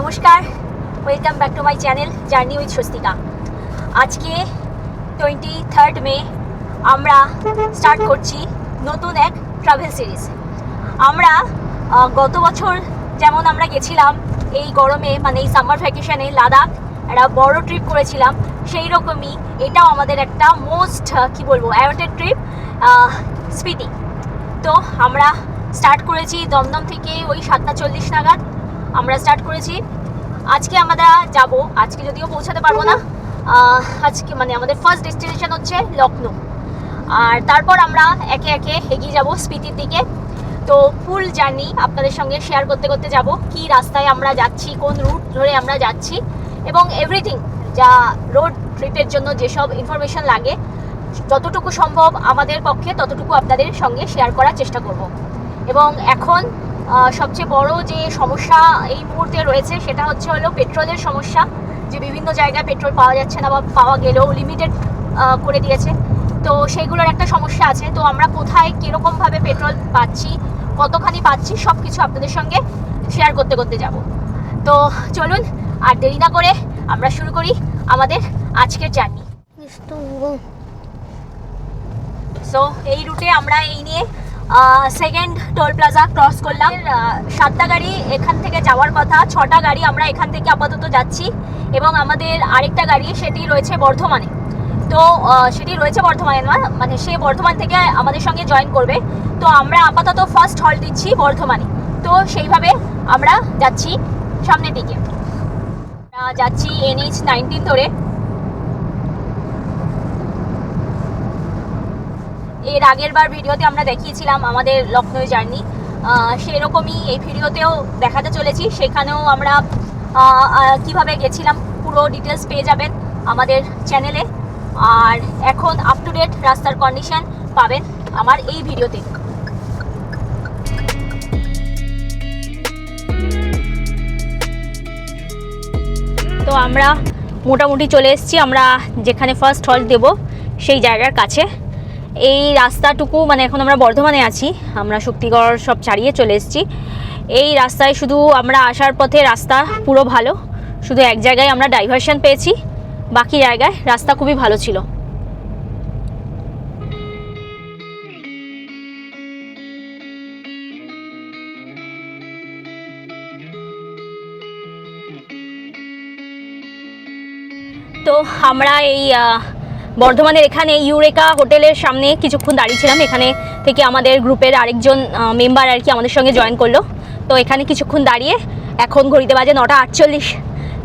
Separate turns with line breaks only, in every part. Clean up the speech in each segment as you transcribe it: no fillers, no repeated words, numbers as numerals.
নমস্কার, welcome back to my channel journey with Swastika. আজকে 23 মে আমরা স্টার্ট করছি নতুন এক ট্রাভেল সিরিজ। আমরা গত বছর যেমন আমরা গেছিলাম এই গরমে, মানে এই সামার ভ্যাকেশনে লাদাখ একটা বড় ট্রিপ করেছিলাম, সেই রকমই এটাও আমাদের একটা মোস্ট অ্যাওয়েটেড ট্রিপ স্পিতি। তো আমরা স্টার্ট করেছি দমদম থেকে ওই 7:40 নাগাদ আমরা স্টার্ট করেছি। আজকে আমরা যাব, আজকে যদিও পৌঁছাতে পারবো না, আজকে মানে আমাদের ফার্স্ট ডেস্টিনেশন হচ্ছে লখনৌ, আর তারপর আমরা একে একে এগিয়ে যাব স্পিতির দিকে। তো ফুল জার্নি আপনাদের সঙ্গে শেয়ার করতে করতে যাব, কি রাস্তায় আমরা যাচ্ছি, কোন রুট ধরে আমরা যাচ্ছি, এবং এভরিথিং যা রোড ট্রিপের জন্য যেসব ইনফরমেশন লাগে যতটুকু সম্ভব আমাদের পক্ষে ততটুকু আপনাদের সঙ্গে শেয়ার করার চেষ্টা করব। এবং এখন সবচেয়ে বড় যে সমস্যা এই মুহূর্তে রয়েছে সেটা হলো পেট্রোলের সমস্যা, যে বিভিন্ন জায়গায় পেট্রোল পাওয়া যাচ্ছে না, বা পাওয়া গেলেও লিমিটেড করে দিয়েছে। তো সেইগুলোর একটা সমস্যা আছে। তো আমরা কোথায় কীরকমভাবে পেট্রোল পাচ্ছি, কতখানি পাচ্ছি, সব কিছু আপনাদের সঙ্গে শেয়ার করতে করতে যাব। তো চলুন আর দেরি না করে আমরা শুরু করি আমাদের আজকের জার্নি। সো এই রুটে আমরা এই নিয়ে সেকেন্ড টোল প্লাজা ক্রস করলাম। 7টা গাড়ি এখান থেকে যাওয়ার কথা, 6টা গাড়ি আমরা এখান থেকে আপাতত যাচ্ছি, এবং আমাদের আরেকটা গাড়ি সেটি রয়েছে বর্ধমানে। তো সেটি রয়েছে বর্ধমানে মানে সে বর্ধমান থেকে আমাদের সঙ্গে জয়েন করবে। তো আমরা আপাতত ফার্স্ট হল্ট দিচ্ছি বর্ধমানে। তো সেইভাবে আমরা যাচ্ছি সামনের দিকে, যাচ্ছি NH-19 ধরে। এর আগের বার ভিডিওতে আমরা দেখিয়েছিলাম আমাদের লখনৌ জার্নি, সেরকমই এই ভিডিওতেও দেখাতে চলেছি। সেখানেও আমরা কিভাবে গেছিলাম পুরো ডিটেলস পেয়ে যাবেন আমাদের চ্যানেলে, আর এখন আপ টু ডেট রাস্তার কন্ডিশন পাবেন আমার এই ভিডিওতে। তো আমরা মোটামুটি চলে এসেছি আমরা যেখানে ফার্স্ট হল্ট দেব সেই জায়গার কাছে। এই রাস্তাটুকু মানে এখন আমরা বর্ধমানে আছি, আমরা শক্তিগড় সব ছাড়িয়ে চলে এসেছি। এই রাস্তায় শুধু আমরা আসার পথে রাস্তা পুরো ভালো, শুধু এক জায়গায় আমরা ডাইভারশন পেয়েছি, বাকি জায়গায় রাস্তা খুবই ভালো ছিল। তো আমরা এই বর্ধমানের এখানে ইউরেকা হোটেলের সামনে কিছুক্ষণ দাঁড়িয়েছিলাম। এখানে থেকে আমাদের গ্রুপের আরেকজন মেম্বার আর কি আমাদের সঙ্গে জয়েন করলো। তো এখানে কিছুক্ষণ দাঁড়িয়ে, এখন ঘড়িতে বাজে 9:48।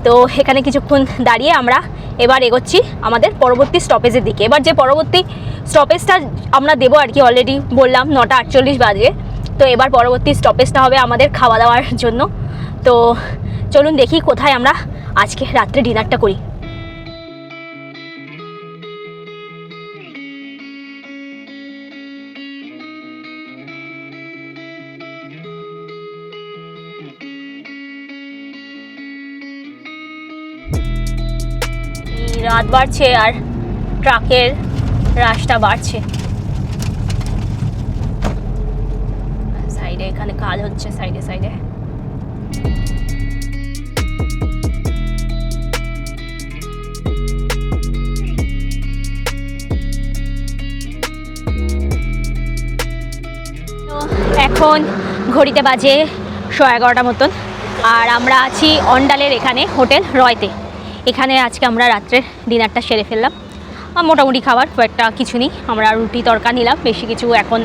তো এখানে কিছুক্ষণ দাঁড়িয়ে আমরা এবার এগোচ্ছি আমাদের পরবর্তী স্টপেজের দিকে। এবার যে পরবর্তী স্টপেজটা আমরা দেবো আর কি, অলরেডি বললাম 9:48 বাজে। তো এবার পরবর্তী স্টপেজটা হবে আমাদের খাওয়া দাওয়ার জন্য। তো চলুন দেখি কোথায় আমরা আজকে রাত্রে ডিনারটা করি। রাত বাড়ছে আর ট্রাকের রাশটা বাড়ছে, সাইডে এখানে কাজ হচ্ছে সাইডে সাইডে। তো এখন ঘড়িতে বাজে 11:30 মতন, আর আমরা আছি অন্ডালের এখানে হোটেল রয়তে। এখানে আজকে আমরা রাত্রের ডিনারটা সেরে ফেললাম। মোটামুটি খাবার খুব একটা কিছু নেই, আমরা রুটি তরকা নিলাম, বেশি কিছু এখন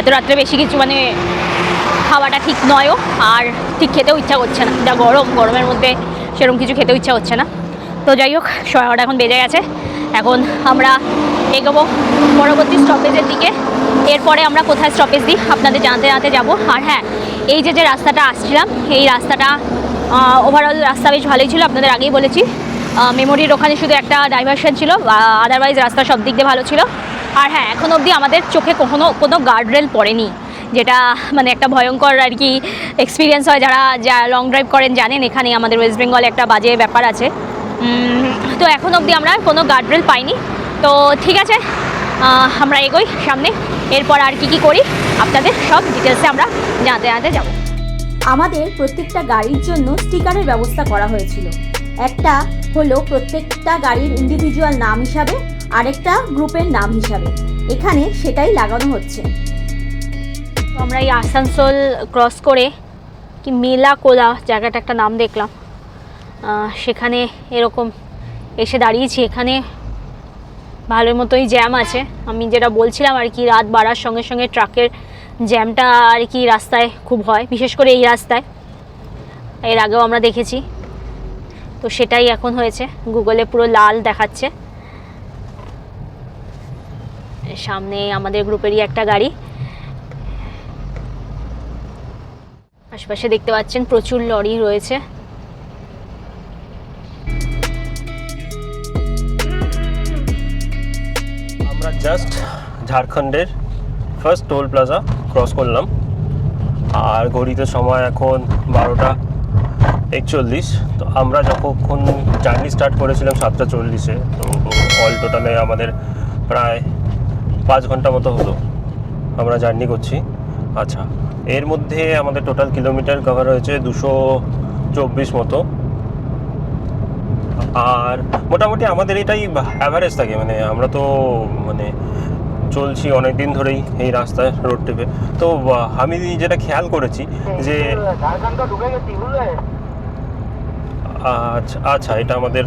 এত রাত্রে বেশি কিছু মানে খাওয়াটা ঠিক নয়ও, আর ঠিক খেতেও ইচ্ছা করছে না, যা গরমের মধ্যে সেরকম কিছু খেতেও ইচ্ছা হচ্ছে না। তো যাই হোক, 11:30 এখন বেজে গেছে। এখন আমরা এগোবো পরবর্তী স্টপেজের দিকে। এরপরে আমরা কোথায় স্টপেজ দিই আপনাদের জানাতে জানাতে যাবো। আর হ্যাঁ, এই যে রাস্তাটা আসছিলাম, এই রাস্তাটা ওভারঅল রাস্তা বেশ ভালোই ছিল, আপনাদের আগেই বলেছি। মেমোরির ওখানে শুধু একটা ডাইভারশন ছিল, আদারওয়াইজ রাস্তা সব দিক দিয়ে ভালো ছিল। আর হ্যাঁ, এখন অবধি আমাদের চোখে কোনো গার্ডরেল পড়েনি, যেটা মানে একটা ভয়ঙ্কর আর কি এক্সপিরিয়েন্স হয়। যারা লং ড্রাইভ করেন জানেন এখানে আমাদের ওয়েস্ট বেঙ্গলে একটা বাজে ব্যাপার আছে। তো এখন অবধি আমরা কোনো গার্ডরেল পাইনি। তো ঠিক আছে, আমরা এগোই সামনে। এরপর আর কি করি আপনাদের সব ডিটেলসে আমরা জানাতে যাব। আমাদের প্রত্যেকটা গাড়ির জন্য স্টিকারের ব্যবস্থা করা হয়েছিল। একটা হলো প্রত্যেকটা গাড়ির ইন্ডিভিজুয়াল নাম হিসাবে, আরেকটা গ্রুপের নাম হিসাবে। এখানে সেটাই লাগানো হচ্ছে। আমরা এই আসানসোল ক্রস করে কি মেলা কোলা জায়গাটা একটা নাম দেখলাম, সেখানে এরকম এসে দাঁড়িয়েছি। এখানে ভালোর মতোই জ্যাম আছে। আমি যেটা বলছিলাম আর কি, রাত বাড়ার সঙ্গে সঙ্গে ট্রাকের জ্যামটা আর কি রাস্তায় খুব হয়, বিশেষ করে এই রাস্তায়। এর আগেও আমরা দেখেছি, তো সেটাই এখন হয়েছে। গুগলে পুরো লাল দেখাচ্ছে। সামনে আমাদের গ্রুপেরই একটা গাড়ি, আশপাশে দেখতে পাচ্ছেন প্রচুর লরি রয়েছে।
আমরা জাস্ট ঝাড়খণ্ডের ফার্স্ট টোল প্লাজা ক্রস করলাম, আর ঘড়িতে সময় এখন 12:41। তো আমরা যখন জার্নি স্টার্ট করেছিলাম 7:40-এ, তো অল টোটালে আমাদের প্রায় 5 ঘন্টা মতো হলো আমরা জার্নি করছি। আচ্ছা, এর মধ্যে আমাদের টোটাল কিলোমিটার কভার হয়েছে 224 মতো। আর মোটামুটি আমাদের এটাই অ্যাভারেজ থাকে, মানে আমরা তো মানে চলছি অনেক দিন ধরেই এই রাস্তায় রোড ট্রিপে। তো আমি যেটা খেয়াল করেছি যে আচ্ছা আচ্ছা, এটা আমাদের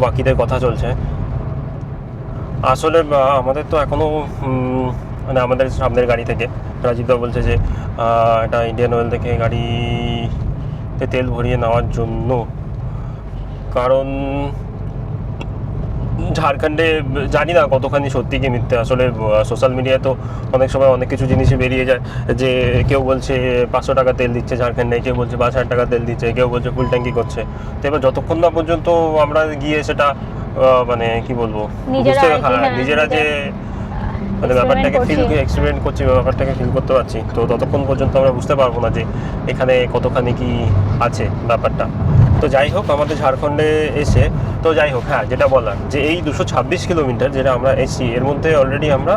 বাকিদের কথা চলছে। আসলে আমাদের তো এখনও মানে আমাদের সামনের গাড়ি থেকে রাজীবদা বলছে যে এটা ইন্ডিয়ান অয়েল থেকে গাড়িতে তেল ভরিয়ে নেওয়ার জন্য, কারণ ঝাড়খণ্ডে জানি না কতখানি সত্যি কি মিথ্যে। আসলে সোশ্যাল মিডিয়ায় তো অনেক সময় অনেক কিছু জিনিসই বেরিয়ে যায়, যে কেউ বলছে 500 টাকা তেল দিচ্ছে ঝাড়খণ্ডে, কেউ বলছে 5,000 টাকা তেল দিচ্ছে, কেউ বলছে ফুল ট্যাঙ্কি করছে। তো এবার যতক্ষণ না পর্যন্ত আমরা গিয়ে সেটা মানে কি বলবো, নিজেরা যে মানে ব্যাপারটাকে এক্সপেরিমেন্ট করছি, ব্যাপারটাকে ফিল করতে পারছি, তো ততক্ষণ পর্যন্ত আমরা বুঝতে পারবো না যে এখানে কতখানি কি আছে ব্যাপারটা। তো যাই হোক, আমাদের ঝাড়খণ্ডে এসে তো যাই হোক, হ্যাঁ যেটা বলার যে এই 226 কিলোমিটার যেটা আমরা এসছি, এর মধ্যে অলরেডি আমরা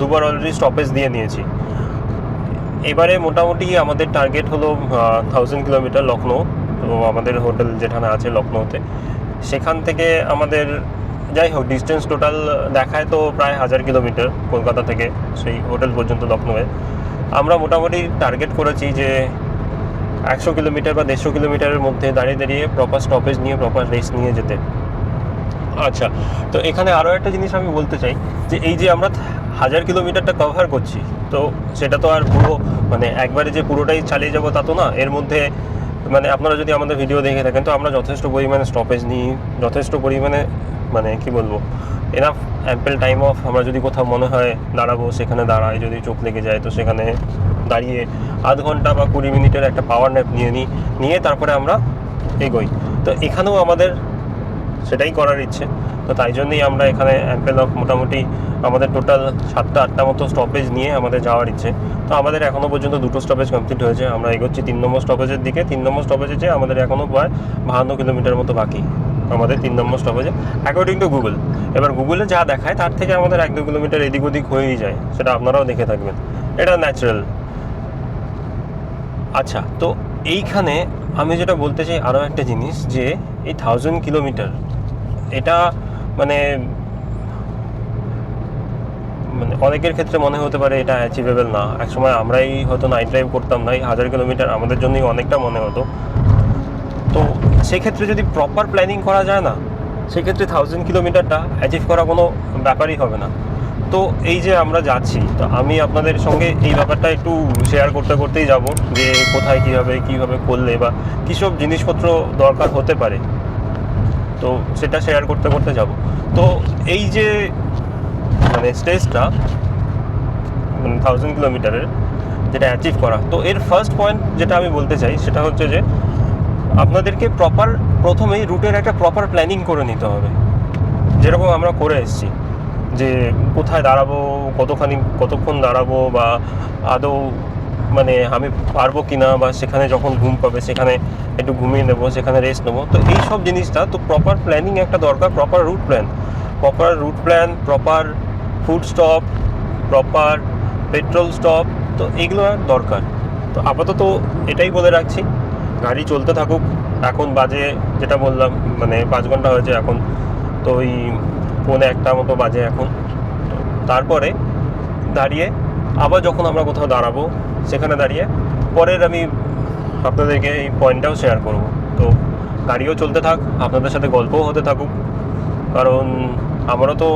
দুবার অলরেডি স্টপেজ দিয়ে নিয়েছি। এবারে মোটামুটি আমাদের টার্গেট হলো 1000 কিলোমিটার লখনৌ। তো আমাদের হোটেল যেখানে আছে লখনৌতে, সেখান থেকে আমাদের যাই হোক ডিস্টেন্স টোটাল দেখায় তো প্রায় 1000 কিলোমিটার কলকাতা থেকে সেই হোটেল পর্যন্ত লখনৌয়ে। আমরা মোটামুটি টার্গেট করেছি যে 100 কিলোমিটার বা 150 কিলোমিটারের মধ্যে দাঁড়িয়ে দাঁড়িয়ে প্রপার স্টপেজ নিয়ে প্রপার রেস্ট নিয়ে যেতে। আচ্ছা, তো এখানে আরও একটা জিনিস আমি বলতে চাই যে এই যে আমরা 1000 কিলোমিটারটা কভার করছি, তো সেটা তো আর পুরো মানে একবারে যে পুরোটাই চালিয়ে যাবো তা তো না। এর মধ্যে মানে আপনারা যদি আমাদের ভিডিও দেখে থাকেন, তো আমরা যথেষ্ট পরিমাণে স্টপেজ নিই, যথেষ্ট পরিমাণে মানে কি বলবো এনাফ অ্যাম্পেল টাইম অফ। আমরা যদি কোথাও মনে হয় দাঁড়াবো, সেখানে দাঁড়াই, যদি চোখ লেগে যায় তো সেখানে দাঁড়িয়ে আধ ঘন্টা বা 20 মিনিটের একটা পাওয়ার ন্যাপ নিয়ে তারপরে আমরা এগোই। তো এখানেও আমাদের সেটাই করার ইচ্ছে। তো তাই জন্যই আমরা এখানে অ্যাম্পেল অফ মোটামুটি আমাদের টোটাল 7টা-8টা মতো স্টপেজ নিয়ে আমাদের যাওয়ার ইচ্ছে। তো আমাদের এখনও পর্যন্ত 2টো স্টপেজ কমপ্লিট হয়েছে। আমরা এগোচ্ছি 3 নম্বর স্টপেজের দিকে। 3 নম্বর স্টপেজে যে আমাদের এখনও প্রায় 52 কিলোমিটার মতো বাকি আমাদের 3 নম্বর স্টপেজে, অ্যাকর্ডিং টু গুগল। এবার গুগলে যা দেখায় তার থেকে আমাদের 1-2 কিলোমিটার এদিক ওদিক হয়েই যায়, সেটা আপনারাও দেখে থাকবেন, এটা ন্যাচারাল। আচ্ছা, তো এইখানে আমি যেটা বলতে চাই আরও একটা জিনিস, যে এই 1000 কিলোমিটার এটা মানে অনেকের ক্ষেত্রে মনে হতে পারে এটা অ্যাচিভেবল না। একসময় আমরাই হয়তো নাইট ড্রাইভ করতাম না, এই 1000 কিলোমিটার আমাদের জন্যই অনেকটা মনে হতো। তো সেক্ষেত্রে যদি প্রপার প্ল্যানিং করা যায় না, সেক্ষেত্রে 1000 কিলোমিটারটা অ্যাচিভ করা কোনো ব্যাপারই হবে না। তো এই যে আমরা যাচ্ছি, তো আমি আপনাদের সঙ্গে এই ব্যাপারটা একটু শেয়ার করতেই যাব, যে কোথায় কীভাবে করলে বা কী সব জিনিসপত্র দরকার হতে পারে, তো সেটা শেয়ার করতে যাব। তো এই যে মানে স্টেজটা 1000 কিলোমিটারের যেটা অ্যাচিভ করা, তো এর ফার্স্ট পয়েন্ট যেটা আমি বলতে চাই সেটা হচ্ছে যে আপনাদেরকে প্রথমেই রুটের একটা প্রপার প্ল্যানিং করে নিতে হবে, যেরকম আমরা করে এসেছি, যে কোথায় দাঁড়াবো, কতক্ষণ দাঁড়াবো, বা আদৌ মানে আমি পারবো কি না, বা সেখানে যখন ঘুম পাবে সেখানে একটু ঘুমিয়ে নেবো, সেখানে রেস্ট নেবো। তো এই সব জিনিসটা তো প্রপার প্ল্যানিং একটা দরকার, proper root plan, proper food stop, proper petrol stop, তো এগুলো দরকার। তো আপাতত এটাই বলে রাখছি, গাড়ি চলতে থাকুক। এখন বাজে যেটা বললাম মানে 5 ঘন্টা হয়েছে এখন, তো ওই 1:45 মতো বাজে এখন। তো তারপরে দাঁড়িয়ে আবার যখন আমরা কোথাও দাঁড়াবো সেখানে দাঁড়িয়ে পরের আমি আপনাদেরকে এই পয়েন্টটাও শেয়ার করব। তো গাড়িও চলতে থাক, আপনাদের সাথে গল্পও হতে থাকুক, কারণ আমারও তো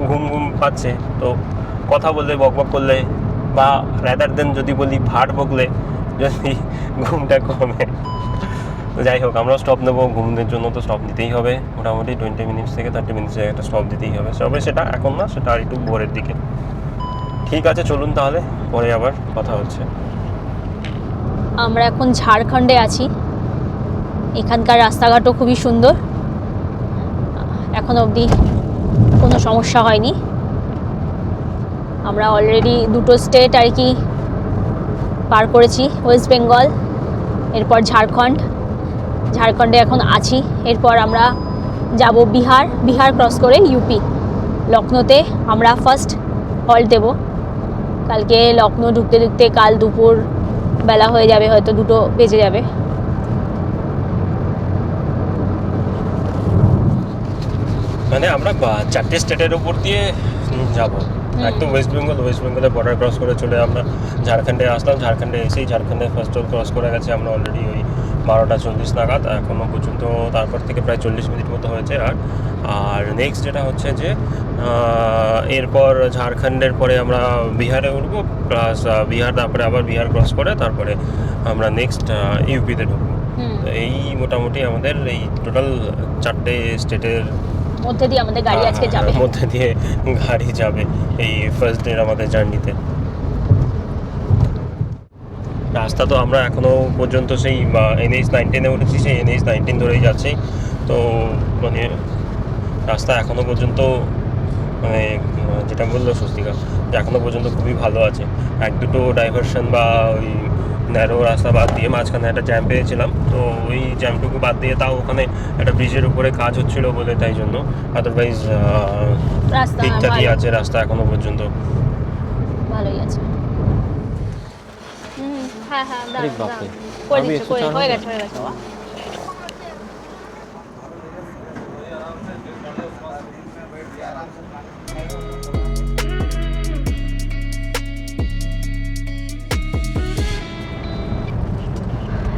ঘুম ঘুম পাচ্ছে। তো কথা বললে বকবক করলে বা রাদার দেন যদি বলি ভাট বকলে যদি ঘুমটা কমে। যাই হোক, আমরা স্টপ নেবো ঘুমের জন্য, তো স্টপ নিতেই হবে মোটামুটি 20 মিনিটস থেকে 30 মিনিটসে একটা স্টপ দিতেই হবে। তবে সেটা এখন না, সেটা আর একটু ভোরের দিকে। ঠিক আছে, চলুন তাহলে, পরে আবার কথা হচ্ছে।
আমরা এখন ঝাড়খণ্ডে আছি। এখানকার রাস্তাঘাটও খুবই সুন্দর, এখন অবধি কোনো সমস্যা হয়নি। আমরা অলরেডি 2টো স্টেট আর কি পার করেছি, ওয়েস্ট বেঙ্গল, এরপর ঝাড়খণ্ডে এখন আছি। এরপর আমরা যাব বিহার ক্রস করে ইউপি, লখনৌতে আমরা ফার্স্ট হল্ট দেব। কালকে লখনৌ ঢুকতে কাল দুপুর বেলা হয়ে যাবে, হয়তো 2টো বেজে যাবে।
মানে আমরা 4টে স্টেটের উপর দিয়ে যাব, একদম ওয়েস্ট বেঙ্গলের বর্ডার ক্রস করে চলে আমরা ঝাড়খণ্ডে আসলাম। ঝাড়খণ্ডে এসেই ঝাড়খণ্ডে ফার্স্ট টোল ক্রস করে গেছে আমরা অলরেডি ওই 12:40 নাগাদ। এখনও পর্যন্ত তারপর থেকে প্রায় 40 মিনিট মতো হয়েছে। আর নেক্সট যেটা হচ্ছে যে এরপর ঝাড়খণ্ডের পরে আমরা বিহারে উঠবো, প্লাস তারপরে আবার বিহার ক্রস করে তারপরে আমরা নেক্সট ইউপিতে ঢুকবো। এই মোটামুটি আমাদের এই টোটাল 4টে স্টেটের
মধ্যে দিয়ে আমাদের গাড়ি আজকে যাবে,
মধ্যে দিয়ে গাড়ি যাবে এই ফার্স্ট ডে আমাদের জার্নিতে। রাস্তা তো আমরা এখনো পর্যন্ত সেই NH-19 উঠেছি, সেই NH-19 ধরেই যাচ্ছি। তো মানে রাস্তা এখনো পর্যন্ত মানে যেটা বললো স্বস্তিকা, যে এখনো পর্যন্ত খুবই ভালো আছে। 1-2টো ডাইভারশন বা ওই ন্যারো রাস্তা বাদ দিয়ে মাঝখানে একটা জ্যাম পেয়েছিলাম, তো ওই জ্যামটুকু বাদ দিয়ে তাও ওখানে একটা ব্রিজের উপরে কাজ হচ্ছিল বলে, তাই জন্য। আদারওয়াইজ ঠিকঠাকই আছে রাস্তা এখনো পর্যন্ত,
ভালোই আছে। হ্যাঁ হয়ে গেছে।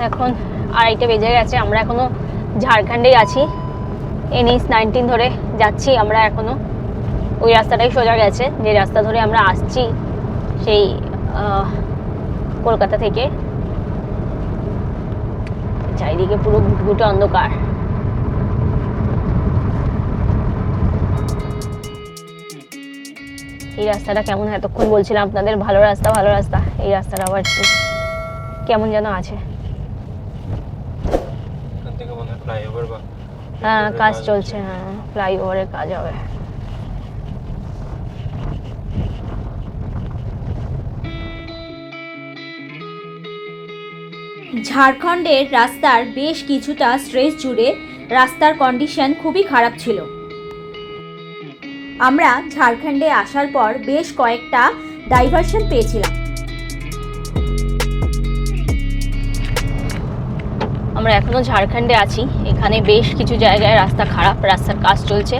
এখন 2:30 বেজে গেছে, আমরা এখনো ঝাড়খণ্ডেই আছি। NH-19 ধরে যাচ্ছি আমরা এখনো, ওই রাস্তাটাই সোজা গেছে যে রাস্তা ধরে আমরা আসছি সেই কলকাতা থেকে। চারিদিকে পুরো ঘুটঘুটে অন্ধকার। এই রাস্তাটা কেমন, এতক্ষণ বলছিলাম আপনাদের ভালো রাস্তা, এই রাস্তাটা আবার একটু কেমন যেন আছে। হ্যাঁ, কাজ চলছে, হ্যাঁ ফ্লাইওভারের কাজ হবে।
ঝাড়খণ্ডের রাস্তার বেশ কিছুটা স্ট্রেচ জুড়ে রাস্তার কন্ডিশন খুবই খারাপ ছিল। আমরা ঝাড়খণ্ডে আসার পর বেশ কয়েকটা ডাইভারশন পেয়েছিলাম।
আমরা এখনো ঝাড়খণ্ডে আছি, এখানে বেশ কিছু জায়গায় রাস্তা খারাপ, রাস্তার কাজ চলছে।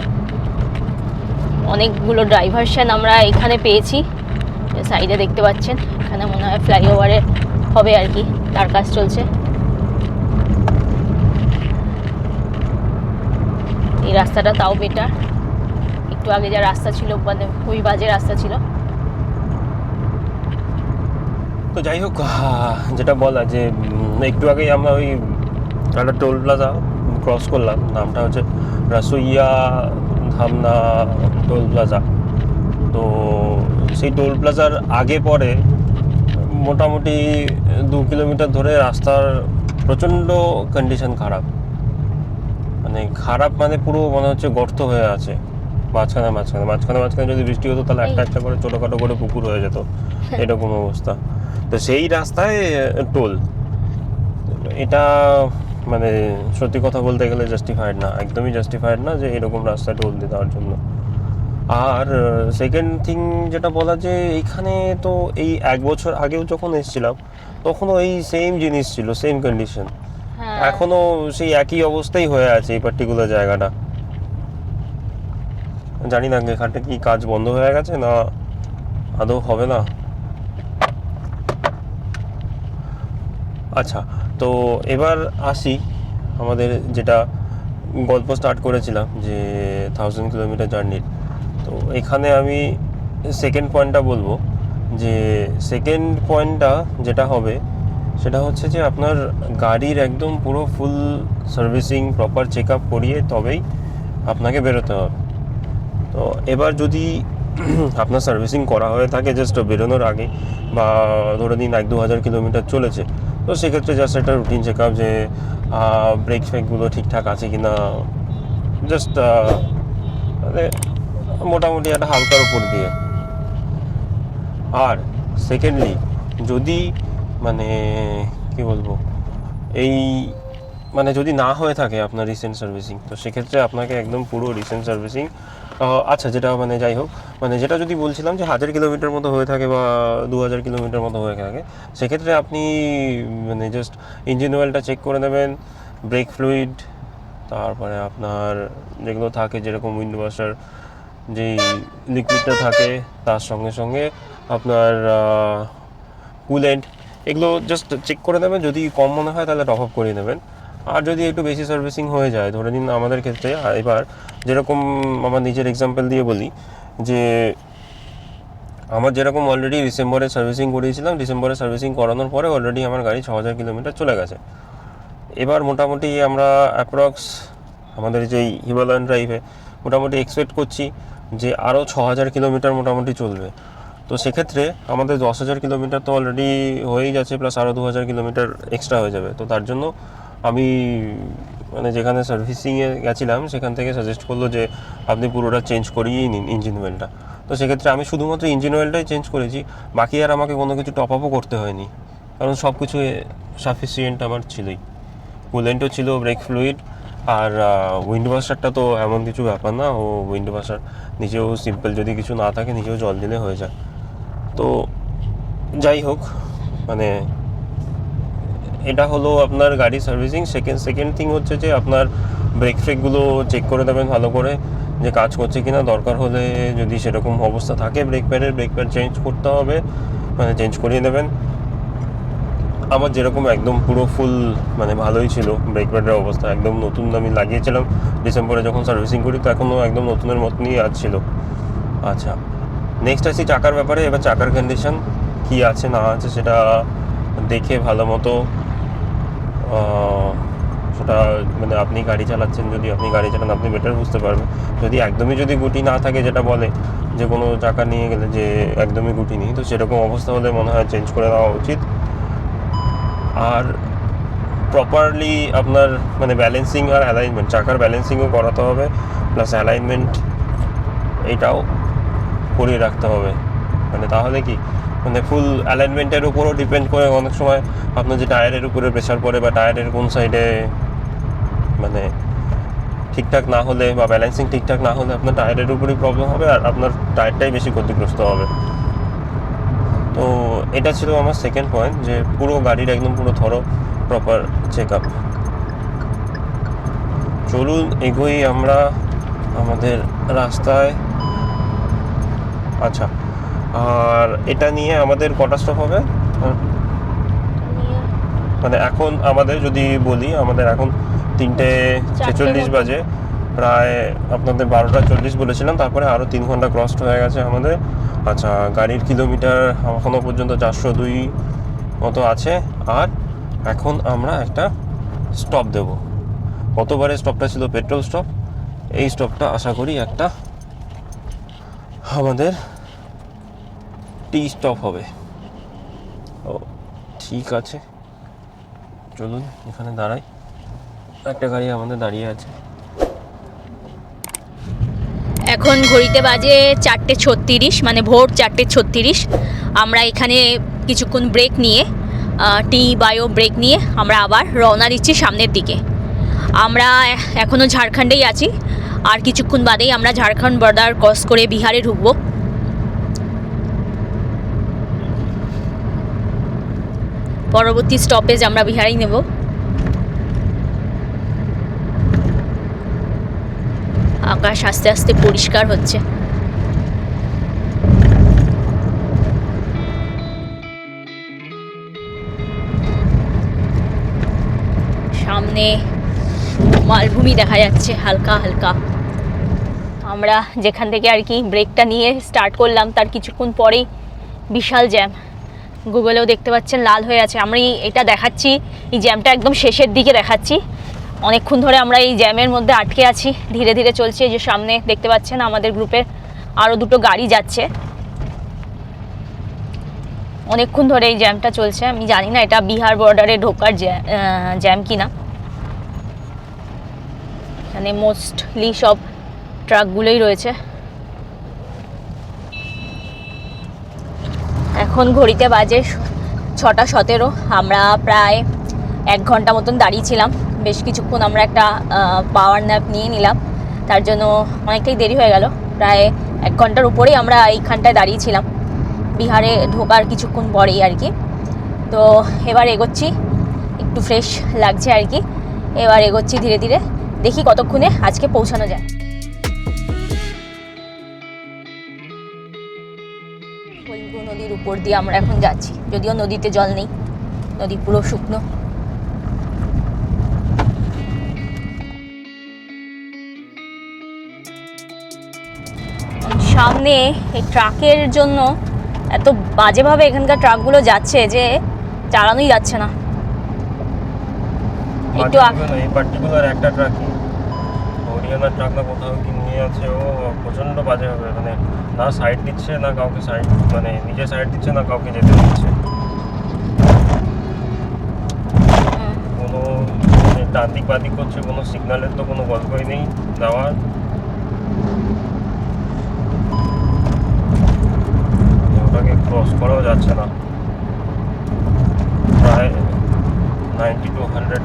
অনেকগুলো ডাইভারশন আমরা এখানে পেয়েছি, সাইডে দেখতে পাচ্ছেন, এখানে মনে হয় ফ্লাইওভারে হবে আর কি, তার কাজ চলছে। এই রাস্তাটা তাও বেটার, একটু আগে যা রাস্তা ছিল মানে খুবই বাজে রাস্তা ছিল।
তো যাই হোক, যেটা বলা যে একটু আগেই আমরা ওই একটা টোল প্লাজা ক্রস করলাম, নামটা হচ্ছে রাসুইয়া ধামনা টোল প্লাজা। তো সেই টোল প্লাজার আগে পরে মোটামুটি 2 কিলোমিটার ধরে রাস্তার প্রচণ্ড কন্ডিশন খারাপ, মানে পুরো মনে হচ্ছে গর্ত হয়ে আছে। মাঝখানে যদি বৃষ্টি হতো তাহলে একটা করে ছোটোখাটো করে পুকুর হয়ে যেত, এরকম অবস্থা। তো সেই রাস্তায় টোল, এটা মানে সত্যি কথা বলতে গেলে জাস্টিফাইড না, একদমই জাস্টিফাইড না যে এরকম রাস্তায় টোল দিয়ে দেওয়ার জন্য। আর সেকেন্ড থিং যেটা বলা, যে এইখানে তো এই 1 বছর আগেও যখন এসেছিলাম তখনও এই সেম জিনিস ছিল, সেম কন্ডিশন, এখনো সেই একই অবস্থাই হয়ে আছে এই পার্টিকুলার জায়গাটা। জানি না এখানটা কি কাজ বন্ধ হয়ে গেছে না আদৌ হবে না। আচ্ছা, তো এবার আসি আমাদের যেটা গল্প স্টার্ট করেছিলাম, যে 1000 কিলোমিটার জার্নির। তো এখানে আমি সেকেন্ড পয়েন্টটা বলবো, যে সেকেন্ড পয়েন্টটা যেটা হবে সেটা হচ্ছে যে আপনার গাড়ির একদম পুরো full servicing, proper check up করিয়ে তবেই আপনাকে বেরোতে হবে। তো এবার যদি আপনার সার্ভিসিং করা হয়ে থাকে জাস্ট বেরোনোর আগে, বা ধরে দিন 1-2 হাজার কিলোমিটার চলেছে, তো সেক্ষেত্রে জাস্ট একটা রুটিন চেক আপ, যে ব্রেক ফ্রেকগুলো ঠিকঠাক আছে কি না, জাস্ট মানে মোটামুটি একটা হালকার উপর দিয়ে। আর সেকেন্ডলি, যদি মানে কি বলবো, এই মানে যদি না হয়ে থাকে আপনার রিসেন্ট সার্ভিসিং, তো সেক্ষেত্রে আপনাকে একদম পুরো রিসেন্ট সার্ভিসিং, আচ্ছা যেটা মানে যাই হোক, মানে যেটা যদি বলছিলাম যে 1000 কিলোমিটার মতো হয়ে থাকে বা 2000 কিলোমিটার মতো হয়ে থাকে, সেক্ষেত্রে আপনি মানে জাস্ট ইঞ্জিন অয়েলটা চেক করে নেবেন, ব্রেক ফ্লুইড, তারপরে আপনার যেগুলো থাকে যেরকম উইন্ড ওয়াশার যেই লিকুইডটা থাকে, তার সঙ্গে সঙ্গে আপনার কুলেন্ট, এগুলো জাস্ট চেক করে নেবেন। যদি কম মনে হয় তাহলে টপ আপ করিয়ে নেবেন। আর যদি একটু বেশি সার্ভিসিং হয়ে যায়, ধরে নিন আমাদের ক্ষেত্রে এবার যেরকম আমার নিজের এক্সাম্পল দিয়ে বলি, যে আমার যেরকম অলরেডি ডিসেম্বরে সার্ভিসিং করিয়েছিলাম, ডিসেম্বরে সার্ভিসিং করানোর পরে অলরেডি আমার গাড়ি 6000 কিলোমিটার চলে গেছে। এবার মোটামুটি আমরা অ্যাপ্রক্স আমাদের যেই হিমালয়ান ড্রাইভে মোটামুটি এক্সপেক্ট করছি যে আরও 6000 কিলোমিটার মোটামুটি চলবে। তো সেক্ষেত্রে আমাদের 10,000 কিলোমিটার তো অলরেডি হয়েই যাচ্ছে, প্লাস আরও 2000 কিলোমিটার এক্সট্রা হয়ে যাবে। তো তার জন্য আমি মানে যেখানে সার্ভিসিংয়ে গেছিলাম সেখান থেকে সাজেস্ট করলো যে আপনি পুরোটা চেঞ্জ করিয়েই নিন ইঞ্জিন অয়েলটা। তো সেক্ষেত্রে আমি শুধুমাত্র ইঞ্জিন অয়েলটাই চেঞ্জ করেছি, বাকি আর আমাকে কোনো কিছু টপ আপও করতে হয়নি, কারণ সব কিছু সাফিসিয়েন্ট আমার ছিলই। কুলেন্টও ছিল, ব্রেক ফ্লুইড, আর উইন্ড ওয়াশারটা তো এমন কিছু ব্যাপার না, ও উইন্ড ওয়াশার নিজেও সিম্পল, যদি কিছু না থাকে নিজেও জল দিলে হয়ে যায়। তো যাই হোক, মানে এটা হলো আপনার গাড়ি সার্ভিসিং। সেকেন্ড থিং হচ্ছে যে আপনার ব্রেক ফ্রেকগুলো চেক করে দেবেন ভালো করে, যে কাজ করছে কিনা। দরকার হলে যদি সেরকম অবস্থা থাকে ব্রেক প্যাড চেঞ্জ করতে হবে, মানে চেঞ্জ করিয়ে নেবেন। আমার যেরকম একদম পুরো ফুল মানে ভালোই ছিল ব্রেক প্যাডের অবস্থা, একদম নতুন আমি লাগিয়েছিলাম ডিসেম্বরে যখন সার্ভিসিং করি, তো এখনও একদম নতুনের মতনই ছিল। আচ্ছা, নেক্সট আসি চাকার ব্যাপারে। এবার চাকার কন্ডিশন কী আছে না আছে সেটা দেখে ভালো মতো সেটা মানে আপনি গাড়ি চালাচ্ছেন, যদি আপনি গাড়ি চালান আপনি বেটার বুঝতে পারবেন। যদি একদমই যদি গুটি না থাকে, যেটা বলে যে কোনো চাকা নিয়ে গেলে যে একদমই গুটি নেই, তো সেরকম অবস্থা হলে মনে হয় চেঞ্জ করে দেওয়া উচিত। আর প্রপারলি আপনার মানে ব্যালেন্সিং আর অ্যালাইনমেন্ট, চাকার ব্যালেন্সিংও করাতে হবে, প্লাস অ্যালাইনমেন্ট এইটাও করিয়ে রাখতে হবে। মানে তাহলে কি মানে ফুল অ্যালাইনমেন্টের উপরও ডিপেন্ড করে অনেক সময় আপনার যে টায়ারের উপরে প্রেশার পড়ে, বা টায়ারের কোন সাইডে মানে ঠিকঠাক না হলে বা ব্যালেন্সিং ঠিকঠাক না হলে আপনার টায়ারের উপরেই প্রবলেম হবে, আর আপনার টায়ারটাই বেশি ক্ষতিগ্রস্ত হবে। তো এটা ছিল আমার সেকেন্ড পয়েন্ট, যে পুরো গাড়ির একদম পুরো প্রপার চেক আপ। চলুন এগোই আমরা আমাদের রাস্তায়। আচ্ছা, আর এটা নিয়ে আমাদের কটা স্টপ হবে? মানে এখন আমাদের যদি বলি, আমাদের এখন 3:46 বাজে, প্রায় আপনাদের 12:40 বলেছিলাম, তারপরে আরও 3 ঘন্টা ক্রস হয়ে গেছে আমাদের। আচ্ছা, গাড়ির কিলোমিটার এখনও পর্যন্ত 402 মতো আছে। আর এখন আমরা একটা স্টপ দেব। গতবারে স্টপটা ছিল পেট্রোল স্টপ, এই স্টপটা আশা করি একটা আমাদের টি স্টপ হবে। ও ঠিক আছে, চলুন এখানে দাঁড়াই। একটা গাড়ি আমাদের দাঁড়িয়ে আছে।
এখন ঘড়িতে বাজে 4:36, মানে ভোর 4:36। আমরা এখানে কিছুক্ষণ ব্রেক নিয়ে টি বায়ো ব্রেক নিয়ে আমরা আবার রওনা দিচ্ছি সামনের দিকে। আমরা এখনও ঝাড়খণ্ডেই আছি। আর কিছুক্ষণ বাদেই আমরা ঝাড়খণ্ড বর্ডার ক্রস করে বিহারে ঢুকবো। পরবর্তী স্টপেজ আমরা বিহারেই নেব। আকাশ আস্তে আস্তে পরিষ্কার হচ্ছে। সামনে মালভূমি দেখা যাচ্ছে হালকা হালকা। আমরা যেখান থেকে আর কি ব্রেকটা নিয়ে স্টার্ট করলাম তার কিছুক্ষণ পরেই বিশাল জ্যাম। গুগলেও দেখতে পাচ্ছেন লাল হয়ে আছে। আমি এটা দেখাচ্ছি, এই জ্যামটা একদম শেষের দিকে দেখাচ্ছি। অনেকক্ষণ ধরে আমরা এই জ্যামের মধ্যে আটকে আছি। ধীরে ধীরে চলছে। এই যে সামনে দেখতে পাচ্ছেন আমাদের গ্রুপের আরও দুটো গাড়ি যাচ্ছে। অনেকক্ষণ ধরে এই জ্যামটা চলছে। আমি জানি না এটা বিহার বর্ডারে ঢোকার জ্যাম কিনা। এখানে মোস্টলি সব ট্রাকগুলোই রয়েছে। এখন ঘড়িতে বাজে 6:17। আমরা প্রায় 1 ঘন্টা মতন দাঁড়িয়েছিলাম। বেশ কিছুক্ষণ আমরা একটা পাওয়ার ন্যাপ নিয়ে নিলাম, তার জন্য অনেকটাই দেরি হয়ে গেল। প্রায় 1 ঘন্টার উপরেই আমরা এইখানটায় দাঁড়িয়েছিলাম বিহারে ঢোকার কিছুক্ষণ পরেই আর কি। তো এবার এগোচ্ছি, একটু ফ্রেশ লাগছে আর কি। এবার এগোচ্ছি ধীরে ধীরে, দেখি কতক্ষণে আজকে পৌঁছানো যায়। নদীর উপর দিয়ে আমরা এখন যাচ্ছি, যদিও নদীতে জল নেই, নদী পুরো শুকনো। সামনে এই ট্রাকের জন্য এত বাজেভাবে এখানকার ট্রাকগুলো যাচ্ছে যে চালানোই যাচ্ছে না। একটু
এই পার্টিকুলার একটা ট্রাকই হরিয়ানা ট্রাক না কোথাও কি নিয়ে আছে, ও প্রচণ্ড বাজেভাবে মানে না সাইড দিচ্ছে না কাউকে সাইড, মানে নিজে সাইড দিচ্ছে না কাউকে যেতে দিচ্ছে। কোনো ডান দিক বাদিক করছে, কোনো সিগন্যালের তো কোনো গল্পই নেই দেওয়ার। ওটাকে ক্রস করাও যাচ্ছে না। প্রায় 90 to 100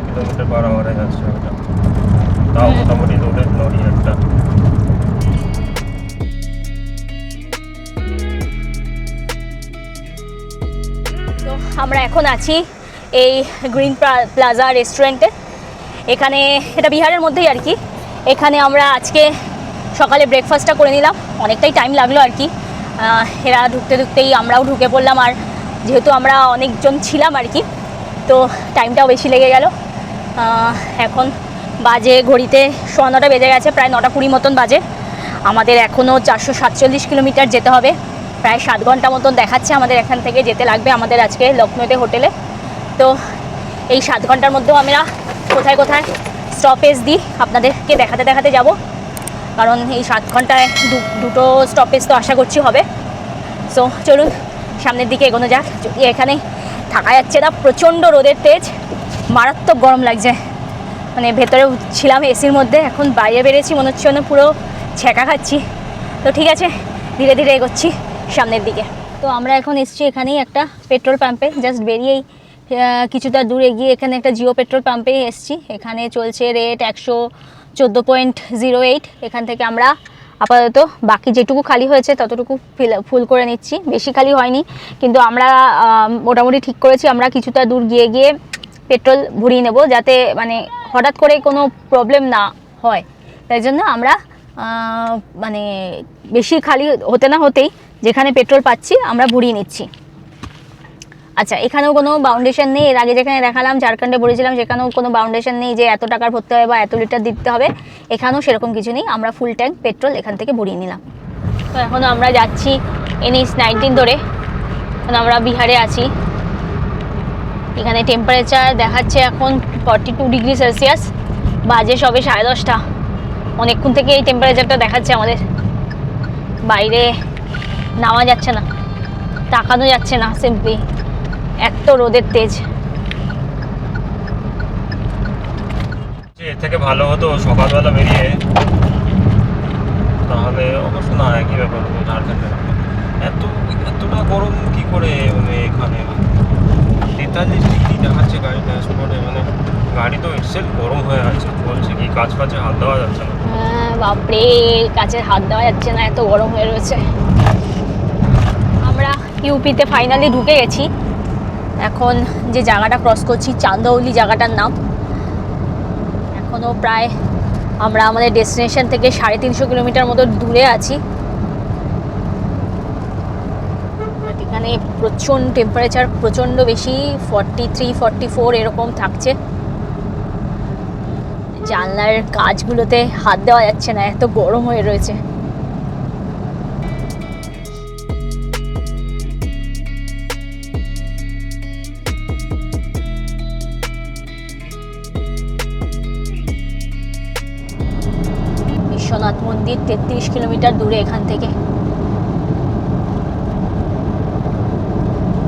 কিলোমিটার/আওয়ারে যাচ্ছে ওটা। তাও মোটামুটি রোডের লরি একটা।
তো আমরা এখন আছি এই গ্রিন প্লাজা রেস্টুরেন্টে। এখানে এটা বিহারের মধ্যেই আর কি। এখানে আমরা আজকে সকালে ব্রেকফাস্টটা করে নিলাম, অনেকটাই টাইম লাগলো আর কি। এরা ঢুকতেই আমরাও ঢুকে পড়লাম। আর যেহেতু আমরা অনেকজন ছিলাম আর কি, তো টাইমটাও বেশি লেগে গেল। এখন বাজে ঘড়িতে 9:15 বেজে গেছে, প্রায় 9:20 মতন বাজে। আমাদের এখনও 447 কিলোমিটার যেতে হবে। প্রায় 7 ঘন্টা মতন দেখাচ্ছে আমাদের এখান থেকে যেতে লাগবে আমাদের আজকে লখনৌতে হোটেলে। তো এই 7 ঘন্টার মধ্যেও আমরা কোথায় কোথায় স্টপেজ দিই আপনাদেরকে দেখাতে দেখাতে যাব, কারণ এই 7 ঘন্টায় দুটো স্টপেজ তো আশা করছি হবে। সো চলুন সামনের দিকে এগোনো যাক। যদি এখানে থাকা যাচ্ছে না, প্রচণ্ড রোদের তেজ, মারাত্মক গরম লাগছে। মানে ভেতরে ছিলাম এসির মধ্যে, এখন বাইরে বেরিয়েছি মনে হচ্ছে না পুরো ছ্যাঁকা খাচ্ছি। তো ঠিক আছে, ধীরে ধীরে এগোচ্ছি সামনের দিকে। তো আমরা এখন এসেছি এখানেই একটা পেট্রোল পাম্পে, জাস্ট বেরিয়েই কিছুটা দূর এগিয়ে এখানে একটা জিও পেট্রোল পাম্পে এসেছি। এখানে চলছে রেট 114.08। এখান থেকে আমরা আপাতত বাকি যেটুকু খালি হয়েছে ততটুকু ফুল করে নিচ্ছি। বেশি খালি হয়নি, কিন্তু আমরা মোটামুটি ঠিক করেছি আমরা কিছুটা দূর গিয়ে গিয়ে পেট্রোল ভরিয়ে নেব, যাতে মানে হঠাৎ করে কোনো প্রবলেম না হয়। তাই জন্য আমরা মানে বেশি খালি হতে না হতেই যেখানে পেট্রোল পাচ্ছি আমরা ভরিয়ে নিচ্ছি। আচ্ছা, এখানেও কোনো বাউন্ডেশন নেই। এর আগে যেখানে দেখালাম ঝাড়খণ্ডে ভরেছিলাম, সেখানেও কোনো বাউন্ডেশন নেই যে এত টাকার ভরতে হবে বা এত লিটার দিতে হবে। এখানেও সেরকম কিছু নেই। আমরা ফুল ট্যাঙ্ক পেট্রোল এখান থেকে ভরিয়ে নিলাম। তো এখন আমরা যাচ্ছি NH 19 ধরে। এখন আমরা বিহারে আছি। এখানে টেম্পারেচার দেখাচ্ছে এখন 42 ডিগ্রি সেলসিয়াস। বাজে সবে 10:30। অনেকক্ষণ থেকে এই টেম্পারেচারটা দেখাচ্ছে আমাদের। বাইরে নামা যাচ্ছে না, তাকানো যাচ্ছে না, সিম্পলি এত রোদের তেজ।
এর থেকে ভালো হতো সকালবেলা বেরিয়ে, তাহলে অবশ্য না একই ব্যাপার হতো। ঝাড়খণ্ডের এতটা গরম কি করে মানে এখানে 43 ডিগ্রি দেখাচ্ছে গাড়ি ড্যাশবোর্ডে, মানে গাড়ি তো এক্সেল গরম হয়ে আছে, চলছে কি কাজ ফাজে হাত দেওয়া যাচ্ছে না।
হ্যাঁ বাপরে, কাছের হাত দেওয়া যাচ্ছে না, এত গরম হয়ে রয়েছে। আমরা ইউপিতে ফাইনালি ঢুকে গেছি। এখন যে জায়গাটা ক্রস করছি চান্দৌলি জায়গাটার নাম। এখনও প্রায় আমরা আমাদের ডেস্টিনেশন থেকে 350 কিলোমিটার মতো দূরে আছি। এখানে প্রচণ্ড টেম্পারেচার, প্রচণ্ড বেশি, 43, 44 এরকম থাকছে। জানলার কাজগুলোতে হাত দেওয়া যাচ্ছে না, এত গরম হয়ে রয়েছে। বিশ্বনাথ মন্দির 33 কিলোমিটার দূরে এখান থেকে।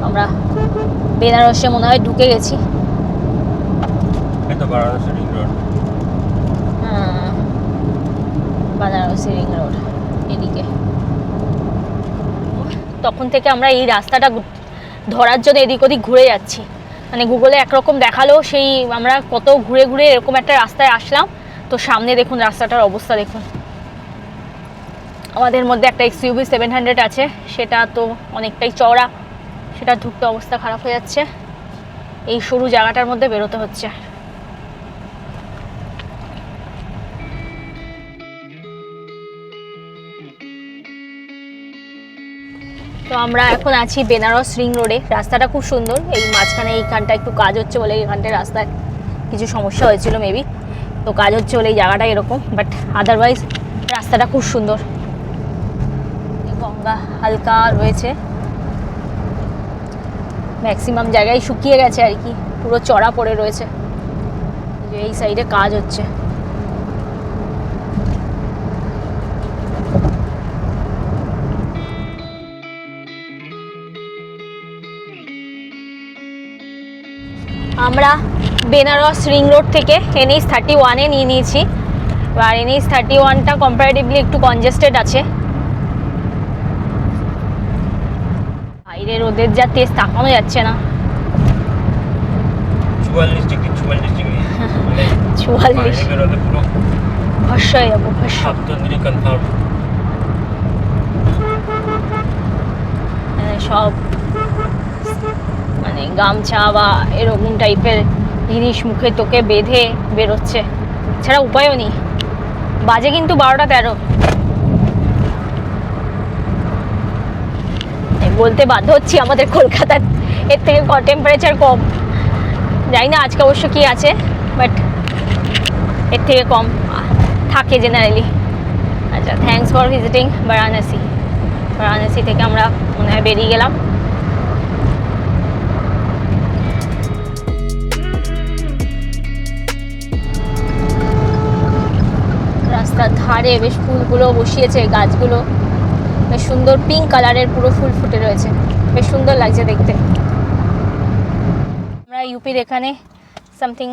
আমরা বেনারসে মনে হয় ঢুকে গেছি।
এই তো বারাণসী রিং রোড।
হ্যাঁ, বারাণসী রিং রোড এদিকে। তখন থেকে আমরা এই রাস্তাটা ধরার জন্য এদিক ওদিক ঘুরে যাচ্ছি। মানে গুগলে একরকম দেখালো, সেই আমরা কত ঘুরে ঘুরে এরকম একটা রাস্তায় আসলাম। তো সামনে দেখুন রাস্তাটার অবস্থা দেখুন। আমাদের মধ্যে একটা XUV 700 আছে, সেটা তো অনেকটাই চওড়া, সেটা ঢুকতে অবস্থা খারাপ হয়ে যাচ্ছে। এই সরু জায়গাটার মধ্যে বেরোতে হচ্ছে। তো আমরা এখন আছি বেনারস রিং রোডে। রাস্তাটা খুব সুন্দর। এই মাঝখানে এইখানটা একটু কাজ হচ্ছে বলে এইখানটায় রাস্তায় কিছু সমস্যা হয়েছিল মেবি, তো কাজ হচ্ছে বলে এই জায়গাটা এরকম, বাট আদারওয়াইজ রাস্তাটা খুব সুন্দর। গঙ্গা হালকা রয়েছে, ম্যাক্সিমাম জায়গায় শুকিয়ে গেছে আর কি, পুরো চড়া পড়ে রয়েছে। এই সাইডে কাজ হচ্ছে। আমরা বেনারস রিং রোড থেকে NH31-এ নিয়ে নিয়েছি। আর NH31টা কম্পারেটিভলি একটু কনজেস্টেড আছে। বাইরে রোদের যা তেজ তাকানো যাচ্ছে না।
44 ডিগ্রি
44
বেরোলে পুরো
ভস্য হয়ে যাবো, ভস্য।
7 কনফার্ম।
সব মানে গামছা বা এরকম টাইপের জিনিস মুখে তোকে বেঁধে বেরোচ্ছে, ছাড়া উপায়ও নেই। বাজে কিন্তু 12টা 13। বলতে বাধ্য হচ্ছি আমাদের কলকাতার এর থেকে টেম্পারেচার কম। জানি না আজকে অবশ্য কি আছে, বাট এর থেকে কম থাকে জেনারেলি। আচ্ছা, thanks for visiting Varanasi. Varanasi থেকে আমরা মনে হয় বেরিয়ে গেলাম। রাস্তার ধারে বেশ ফুলগুলো বসিয়েছে, গাছগুলো বেশ সুন্দর পিঙ্ক কালারের পুরো ফুল ফুটে রয়েছে, বেশ সুন্দর লাগছে দেখতে। আমরা ইউপির এখানে সামথিং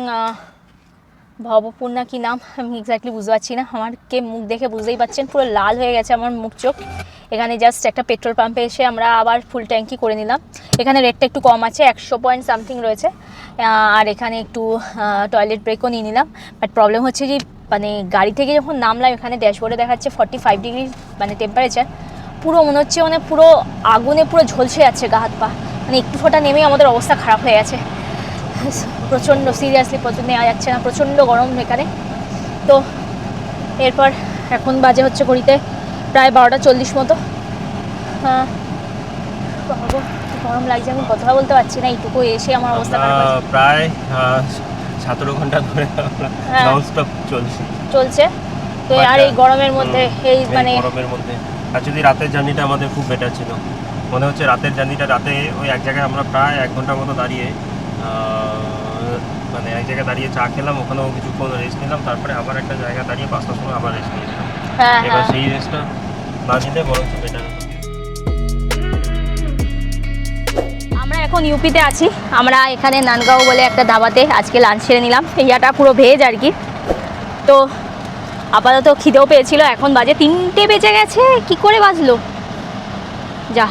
ভবপূর্ণা কি নাম, আমি এক্স্যাক্টলি বুঝতে পারছি না। আমাকে মুখ দেখে বুঝতেই পারছেন পুরো লাল হয়ে গেছে আমার মুখ চোখ। এখানে জাস্ট একটা পেট্রোল পাম্পে এসে আমরা আবার ফুল ট্যাঙ্কি করে নিলাম। এখানে রেটটা একটু কম আছে, 100 পয়েন্ট সামথিং রয়েছে। আর এখানে একটু টয়লেট ব্রেকও নিয়ে নিলাম। বাট প্রবলেম হচ্ছে যে মানে গাড়ি থেকে যখন নামলাম এখানে ড্যাশবোর্ডে দেখাচ্ছে 45 ডিগ্রি মানে টেম্পারেচার। পুরো মনে হচ্ছে মানে পুরো আগুনে পুরো ঝলসে যাচ্ছে গা হাত পা। মানে একটু ফোঁটা নেমেই আমাদের অবস্থা খারাপ হয়ে গেছে। প্রচণ্ড সিরিয়াসলি নেওয়া যাচ্ছে না, প্রচণ্ড গরম এখানে। তো এরপর এখন বাজে হচ্ছে ঘড়িতে প্রায় 12:40 মতো। হ্যাঁ, গরম লাগছে, আমি কথা বলতে পারছি না, এইটুকু এসে আমার অবস্থা খারাপ হয়েছে।
প্রায় 17 ঘন্টা ধরে ননস্টপ চলছে।
তো আর এই গরমের মধ্যে এই মানে
গরমের মধ্যে অ্যাকচুয়ালি রাতের জার্নিটা আমাদের খুব বেটার ছিল। মনে হচ্ছে রাতের জার্নিটা, রাতে ওই এক জায়গায় আমরা প্রায় 1 ঘন্টার মতো দাঁড়িয়ে মানে এক জায়গায় দাঁড়িয়ে চা খেলাম, ওখানেও কিছুক্ষণ রেস্ট নিলাম, তারপরে আবার একটা জায়গায় দাঁড়িয়ে 5টার সময় আবার রেস্ট নিয়েছিলাম। এবার সেই রেস্টটা না নিলে বরঞ্চ বেটার হতো।
আমরা এখন ইউপিতে আছি। আমরা এখানে নানগাঁও বলে একটা ধাবাতে আজকে লাঞ্চ সেরে নিলাম। ইয়াটা পুরো ভেজ আর কি। তো আপাতত খিদেও পেয়েছিল। এখন বাজে 3টে বেজে গেছে। কি করে বাজলো যা,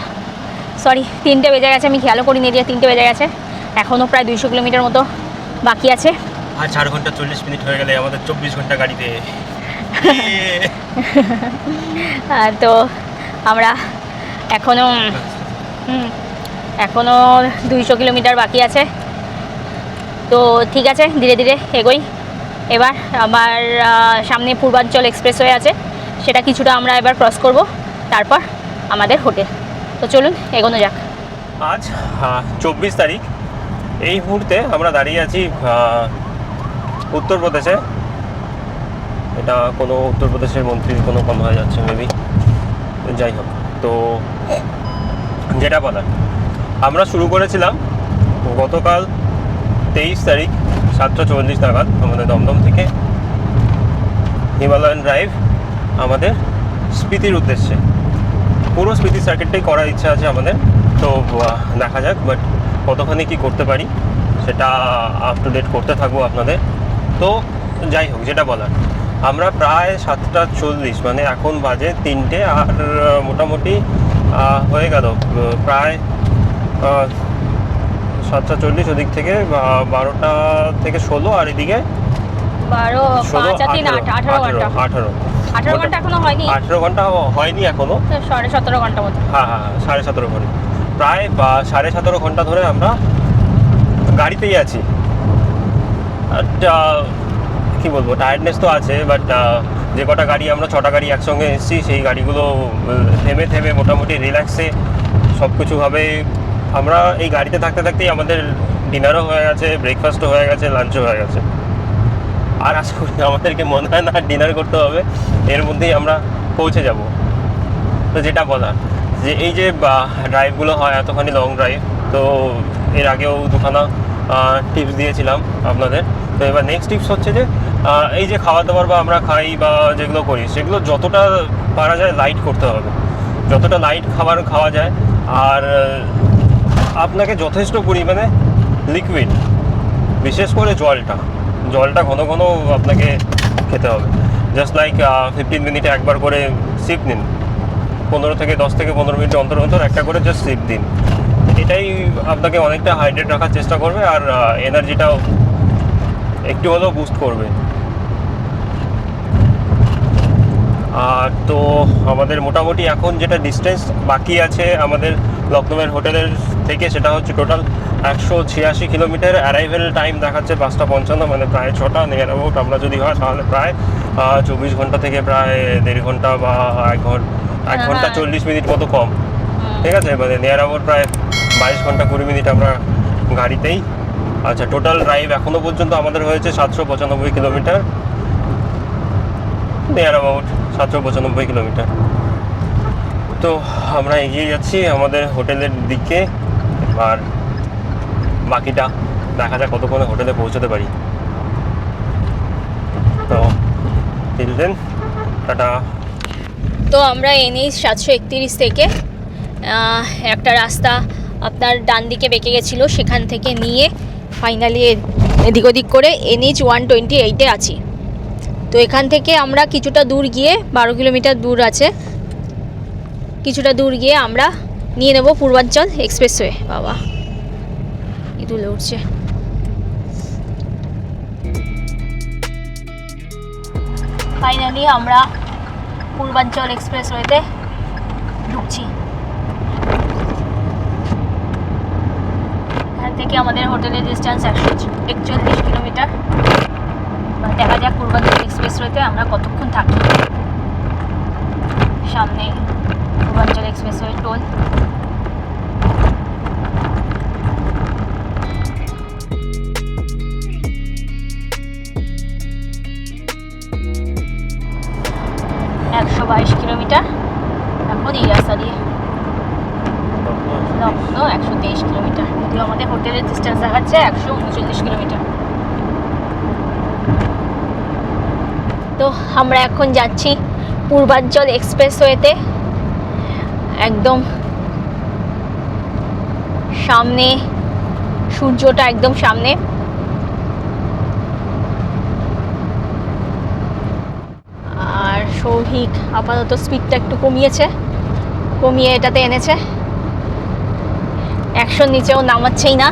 সরি 3টে বেজে গেছে, আমি খেয়ালও করিনি যে 3টে বেজে গেছে। এখনও প্রায় 200 কিলোমিটার মতো বাকি আছে।
আর 4 ঘন্টা 40 মিনিট হয়ে গেলে আমাদের 24 ঘন্টা গাড়িতে।
তো আমরা এখনও 200 কিলোমিটার বাকি আছে। তো ঠিক আছে, ধীরে ধীরে এগোই। এবার আমার সামনে পূর্বাঞ্চল এক্সপ্রেসওয়ে আছে, সেটা কিছুটা আমরা এবার ক্রস করব, তারপর আমাদের হোটেল। তো চলুন এগোনো যাক।
আজ 24 তারিখ। এই মুহূর্তে আমরা দাঁড়িয়ে আছি উত্তরপ্রদেশে। এটা কোনো উত্তরপ্রদেশের মন্ত্রীর কোনো কম হয়ে যাচ্ছে মেবি, যাই হোক। তো যেটা বলার, আমরা শুরু করেছিলাম গতকাল 23 তারিখ 7:40 নাগাদ আমাদের দমদম থেকে হিমালয়ান ড্রাইভ আমাদের স্পিতির উদ্দেশ্যে। পুরো স্পিতি সার্কিটটাই করার ইচ্ছা আছে আমাদের। তো দেখা যাক, বাট কতখানি কি করতে পারি সেটা আপ টু ডেট করতে থাকবো আপনাদের। তো যাই হোক, যেটা বলার, আমরা প্রায় 7:40, মানে এখন বাজে 3টে, আর মোটামুটি হয়ে গেল প্রায় 7:40, ওদিক থেকে 12টা থেকে 16, আর এদিকে
12, 5 আর 3, 18 ঘন্টা। 18 ঘন্টা এখনো হয়নি।
18 ঘন্টা হয়নি এখনো,
17.5 ঘন্টা মতো।
হ্যাঁ 17.5 ঘন্টা, প্রায় 17.5 ঘন্টা ধরে আমরা গাড়িতেই আছি। আর কী বলবো, টায়ার্ডনেস তো আছে, বাট যে কটা গাড়ি, আমরা 6টা গাড়ি একসঙ্গে এসেছি, সেই গাড়িগুলো থেমে থেমে মোটামুটি রিল্যাক্সে সব কিছুভাবে আমরা এই গাড়িতে থাকতে থাকতেই আমাদের ডিনারও হয়ে গেছে, ব্রেকফাস্টও হয়ে গেছে, লাঞ্চও হয়ে গেছে। আর আশা করি আমাদেরকে মনে হয় না ডিনার করতে হবে, এর মধ্যেই আমরা পৌঁছে যাব। তো যেটা বলার, যে এই যে ড্রাইভগুলো হয়, এতখানি লং ড্রাইভ, তো এর আগেও দুখানা টিপস দিয়েছিলাম আপনাদের। তো এবার নেক্সট টিপস হচ্ছে যে এই যে খাওয়া দাওয়ার বা আমরা খাই বা যেগুলো করি, সেগুলো যতটা পারা যায় লাইট করতে হবে, যতটা লাইট খাবার খাওয়া যায়। আর আপনাকে যথেষ্ট পরিমাণে লিকুইড, বিশেষ করে জলটা ঘন ঘন আপনাকে খেতে হবে। জাস্ট লাইক 15 মিনিটে একবার করে সিপ নিন, 10 থেকে 15 মিনিট অন্তর অন্তর একটা করে জাস্ট সিপ দিন। এটাই আপনাকে অনেকটা হাইড্রেট রাখার চেষ্টা করবে, আর এনার্জিটাও একটু হলেও বুস্ট করবে। আর তো আমাদের মোটামুটি এখন যেটা ডিস্টেন্স বাকি আছে আমাদের লখনউয়ের হোটেলের থেকে, সেটা হচ্ছে টোটাল 186 কিলোমিটার। অ্যারাইভেল টাইম দেখাচ্ছে 5:55, মানে প্রায় 6টা নিয়ার অ্যাবাউট। আমরা যদি হয় তাহলে প্রায় 24 ঘন্টা থেকে প্রায় 1.5 ঘন্টা বা 1 ঘন্টা 40 মিনিট মতো কম, ঠিক আছে, মানে নিয়ার অ্যাবাউট প্রায় 22 ঘন্টা 20 মিনিট আমরা গাড়িতেই। আচ্ছা, টোটাল ড্রাইভ এখনও পর্যন্ত আমাদের হয়েছে 795 কিলোমিটার, নিয়ার অ্যাবাউট 795 কিলোমিটার। তো আমরা এগিয়ে যাচ্ছি আমাদের হোটেলের দিকে। আর বাকিটা দেখা যাক কতক্ষণে হোটেলে পৌঁছতে পারি। তো টিল দেন, টাটা।
তো আমরা NH 731 থেকে একটা রাস্তা আপনার ডান দিকে বেঁকে গেছিলো, সেখান থেকে নিয়ে ফাইনালি এদিক ওদিক করে NH 128-এ আছি। তো এখান থেকে আমরা কিছুটা দূর গিয়ে, 12 কিলোমিটার দূর আছে, কিছুটা দূর গিয়ে আমরা নিয়ে নেব পূর্বাঞ্চল এক্সপ্রেসওয়ে। বাবা ইঁদুর উঠছে। ফাইনালি আমরা পূর্বাঞ্চল এক্সপ্রেসওয়েতে ঢুকছি। এখান থেকে আমাদের হোটেলের ডিস্টেন্স 141 কিলোমিটার। দেখা যাক পূর্বাঞ্চল এক্সপ্রেসওয়েতে আমরা কতক্ষণ থাকি। সামনে পূর্বাঞ্চল এক্সপ্রেসওয়ে টোল। কিলোমিটার এখন এই রাস্তা দিয়ে। লখনউ 123 কিলোমিটার, যদিও আমাদের হোটেলের ডিস্টেন্স দেখাচ্ছে 139 কিলোমিটার। তো আমরা এখন যাচ্ছি পূর্বাঞ্চল এক্সপ্রেসওয়েতে। একদম সামনে সূর্যটা, একদম সামনে। আর সৌভিক আপাতত স্পিডটা একটু কমিয়ে এটাতে এনেছে। 100 নিচেও নামাচ্ছেই না।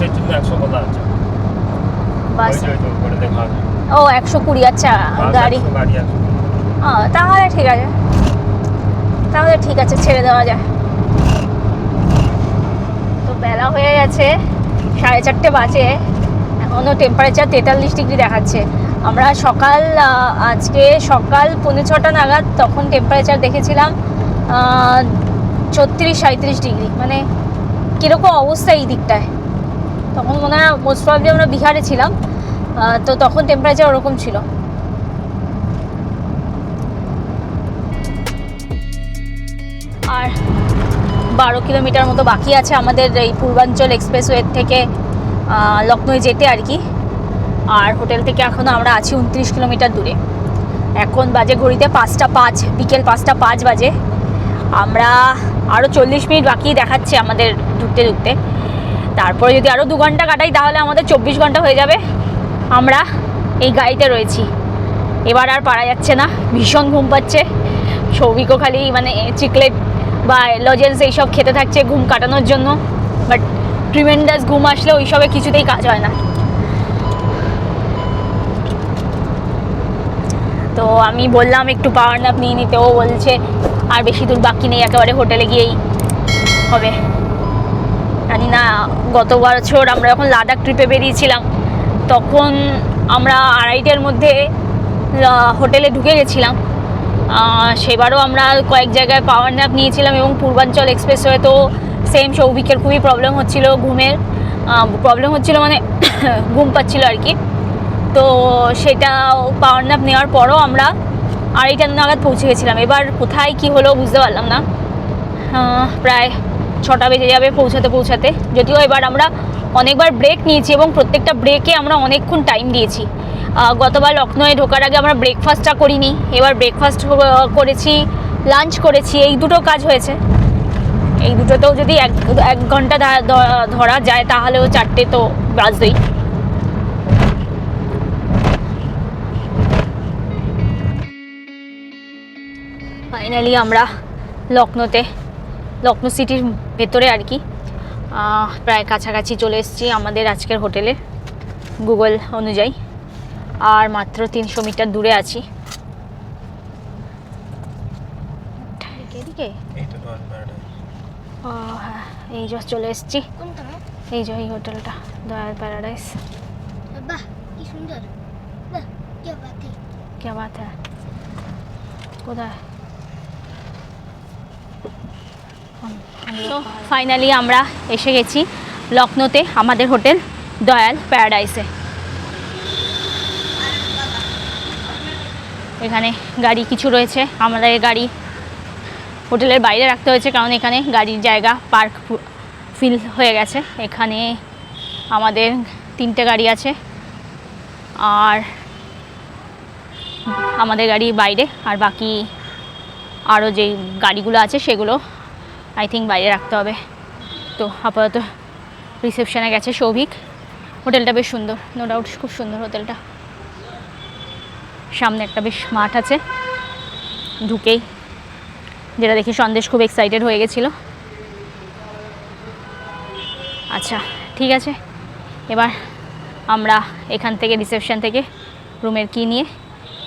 বাসের জন্য 100 কথা আছে।
বাস
ওই যে উপরে দেখা যাবে।
ও 120, আচ্ছা
বাস
গাড়ি
100, গাড়ি 100।
তাহলে ঠিক আছে, তাহলে ঠিক আছে, ছেড়ে দেওয়া যায়। তো বেলা হয়ে গেছে, 4:30 বাজে, এখনও টেম্পারেচার 43 ডিগ্রি দেখাচ্ছে। আমরা আজকে সকাল 5:45 নাগাদ তখন টেম্পারেচার দেখেছিলাম 34-37 ডিগ্রি, মানে কীরকম অবস্থা এই দিকটায়। তখন মনে হয় মোস্ট প্রবলি আমরা বিহারে ছিলাম, তো তখন টেম্পারেচার ওরকম ছিল। আর 12 কিলোমিটার মতো বাকি আছে আমাদের এই পূর্বাঞ্চল এক্সপ্রেসওয়ে থেকে লখনউ যেতে আর কি। আর হোটেল থেকে এখনও আমরা আছি 29 কিলোমিটার দূরে। এখন বাজে ঘড়িতে 5:05, বিকেল 5:05 বাজে। আমরা আরও 40 মিনিট বাকি দেখাচ্ছে আমাদের ঢুকতে ঢুকতে। তারপরে যদি আরও 2 ঘন্টা কাটাই তাহলে আমাদের 24 ঘন্টা হয়ে যাবে। আমরা এই গাড়িতে রয়েছি, এবার আর পারা যাচ্ছে না, ভীষণ ঘুম পাচ্ছে। সৌভিকও খালি মানে চিকলেট বা লজেন্স এইসব খেতে থাকছে ঘুম কাটানোর জন্য, বাট ট্রিমেন্ডাস ঘুম আসলে ওইসবে কিছুতেই কাজ হয় না। তো আমি বললাম একটু পাওয়ার ন্যাপ নিয়ে নিতে, ও বলছে আর বেশি দূর বাকি নেই, একেবারে হোটেলে গিয়েই হবে। জানি না, গত বছর আমরা যখন লাদাখ ট্রিপে বেরিয়েছিলাম তখন আমরা 2:30টার মধ্যে হোটেলে ঢুকে গেছিলাম। সেবারও আমরা কয়েক জায়গায় পাওয়ার ন্যাপ নিয়েছিলাম, এবং পূর্বাঞ্চল এক্সপ্রেসওয়ে তো সেম, সৌভিকের খুবই প্রবলেম হচ্ছিল, ঘুমের প্রবলেম হচ্ছিল, মানে ঘুম পাচ্ছিল আর কি। তো সেটা পাওয়ার ন্যাপ নেওয়ার পরও আমরা 2:30 নাগাদ পৌঁছে গেছিলাম। এবার কোথায় কি হলো বুঝতে পারলাম না, প্রায় 6টা বেজে যাবে পৌঁছাতে পৌঁছাতে। যদিও এবার আমরা অনেকবার ব্রেক নিয়েছি এবং প্রত্যেকটা ব্রেকে আমরা অনেকক্ষণ টাইম দিয়েছি। গতবার লখনৌয়ে ঢোকার আগে আমরা ব্রেকফাস্টটা করিনি, এবার ব্রেকফাস্ট করেছি, লাঞ্চ করেছি, এই দুটো কাজ হয়েছে। এই দুটোতেও যদি 1 ঘন্টা ধরা যায় তাহলেও 4টে তো বাজবেই। ফাইনালি আমরা লখনউ সিটির ভেতরে আর কি প্রায় কাছাকাছি চলে এসেছি আমাদের আজকের হোটেলে গুগল অনুযায়ী। আর মাত্র 300 মিটার দূরে আছি। এদিকে হ্যাঁ, এই যে চলে এসেছি, এই যে এই হোটেলটা দয়াল প্যারাডাইস।
বাহ কি সুন্দর, বাহ কি বাত
হ্যাঁ, কোথায়? তো ফাইনালি আমরা এসে গেছি লখনৌতে, আমাদের হোটেল দয়াল প্যারাডাইসে। এখানে গাড়ি কিছু রয়েছে, আমাদের গাড়ি হোটেলের বাইরে রাখতে হয়েছে কারণ এখানে গাড়ির জায়গা পার্ক ফিল হয়ে গেছে। এখানে আমাদের 3টে গাড়ি আছে, আর আমাদের গাড়ি বাইরে, আর বাকি আরও যে গাড়িগুলো আছে সেগুলো আই থিঙ্ক বাইরে রাখতে হবে। তো আপাতত রিসেপশনে গেছে সৌভিক। হোটেলটা বেশ সুন্দর, নো ডাউট খুব সুন্দর হোটেলটা। সামনে একটা বেশ মাঠ আছে, ঢুকেই যেটা দেখে সন্দেশ খুব এক্সাইটেড হয়ে গেছিলো। আচ্ছা ঠিক আছে, এবার আমরা এখান থেকে রিসেপশন থেকে রুমের কি নিয়ে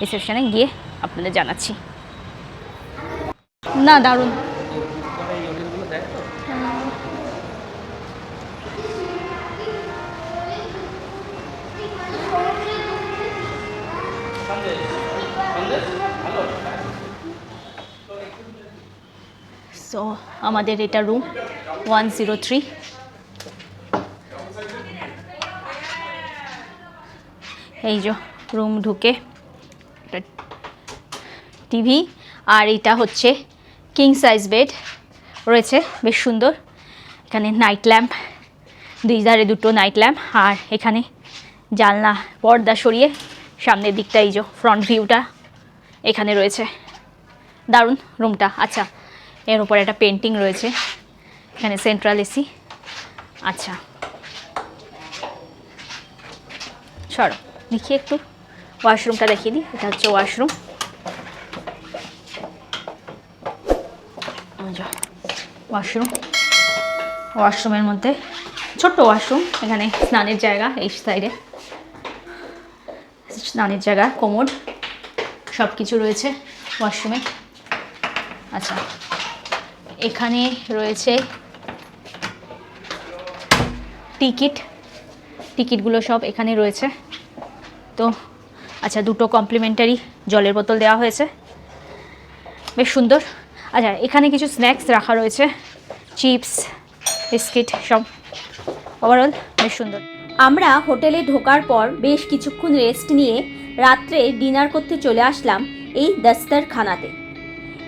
রিসেপশনে গিয়ে আপনাদের জানাচ্ছি। না দারুণ, সো আমাদের এটা রুম 103। এই যে রুম ঢুকে টিভি, আর এটা হচ্ছে কিং সাইজ বেড রয়েছে, বেশ সুন্দর। এখানে নাইট ল্যাম্প, 2 ধারে 2টো নাইট ল্যাম্প, আর এখানে জানলা পর্দা সরিয়ে সামনের দিকটা এই যে ফ্রন্ট ভিউটা এখানে রয়েছে। দারুণ রুমটা। আচ্ছা, এর উপরে একটা পেন্টিং রয়েছে, এখানে সেন্ট্রাল এসি। আচ্ছা সরো দেখি একটু ওয়াশরুমটা দেখিয়ে দিই। এটা হচ্ছে ওয়াশরুম, ওয়াশরুমের মধ্যে
ছোট্ট ওয়াশরুম, এখানে স্নানের জায়গা, এই সাইডে স্নানের জায়গা, কোমোড সব কিছু রয়েছে ওয়াশরুমে। আচ্ছা, এখানে রয়েছে টিকিটগুলো সব এখানে রয়েছে। তো আচ্ছা, দুটো কমপ্লিমেন্টারি জলের বোতল দেওয়া হয়েছে, বেশ সুন্দর। আচ্ছা, এখানে কিছু স্ন্যাক্স রাখা রয়েছে, চিপস, বিস্কিট সব, ওভারঅল বেশ সুন্দর। আমরা হোটেলে ঢোকার পর বেশ কিছুক্ষণ রেস্ট নিয়ে রাত্রে ডিনার করতে চলে আসলাম এই দস্তরখানাতে।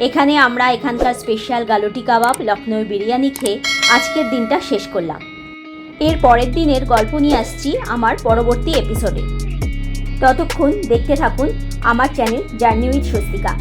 এখানে আমরা এখানকার স্পেশাল গালুটি কাবাব, লখনৌ বিরিয়ানি খেয়ে আজকের দিনটা শেষ করলাম। এর পরের দিনের গল্প নিয়ে আসছি আমার পরবর্তী এপিসোডে। ততক্ষণ দেখতে থাকুন আমার চ্যানেল জার্নি উইথ স্বস্তিকা।